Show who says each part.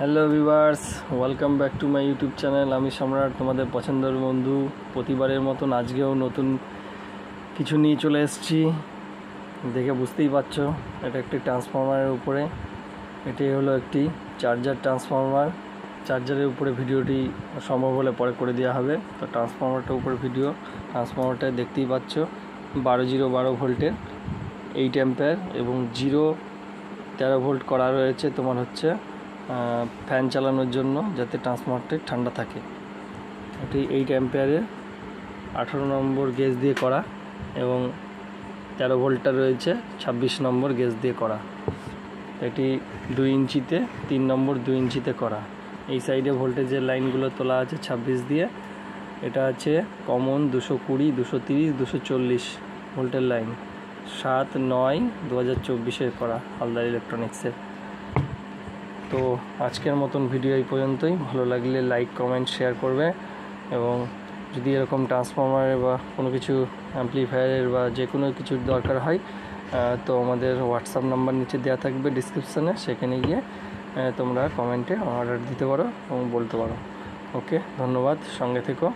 Speaker 1: Hello viewers, welcome back to my YouTube channel. আমি সম্রাট, তোমাদের পছন্দের বন্ধু। প্রতিবারের মতন আজকেও নতুন কিছু নিয়ে চলে এসেছি। দেখে বুঝতেই পারছো, এটা একটি ট্রান্সফরমারের উপরে। এটি হলো একটি চার্জার ট্রান্সফরমার। চার্জারের উপরে ভিডিওটি সম্ভব হলে পরে করে দেওয়া হবে। তো ট্রান্সফরমারটার উপরে ভিডিও। ট্রান্সফরমারটা দেখতেই পাচ্ছ 12 ভোল্টের 8 অ্যাম্পিয়ার এবং 13 ভোল্ট করা রয়েছে। তোমার হচ্ছে ফ্যান চালানোর জন্য, যাতে ট্রান্সফরমারটি ঠান্ডা থাকে। এটি 8 অ্যাম্পিয়ারের 18 নম্বর গেজ দিয়ে করা এবং 13 ভোল্টটা রয়েছে 26 নম্বর গেজ দিয়ে করা। এটি 2 ইঞ্চিতে 3 নম্বর 2 ইঞ্চিতে করা। এই সাইডে ভোল্টেজের লাইনগুলো তোলা আছে 26 দিয়ে। এটা আছে কমন 220, 230, 240 ভোল্টের লাইন। 7/9/2024 করা হালদার ইলেকট্রনিক্সের। তো আজকের মতন ভিডিও এই পর্যন্তই। ভালো লাগলে লাইক, কমেন্ট, শেয়ার করবে। এবং যদি এরকম ট্রান্সফরমারের বা কোনো কিছু অ্যাম্পলিফায়ারের বা যে কোনো কিছুর দরকার হয়, তো আমাদের হোয়াটসঅ্যাপ নাম্বার নিচে দেওয়া থাকবে ডিসক্রিপশানে। সেখানে গিয়ে তোমরা কমেন্টে অর্ডার দিতে পারো এবং বলতে পারো। ওকে, ধন্যবাদ, সঙ্গে থেকো।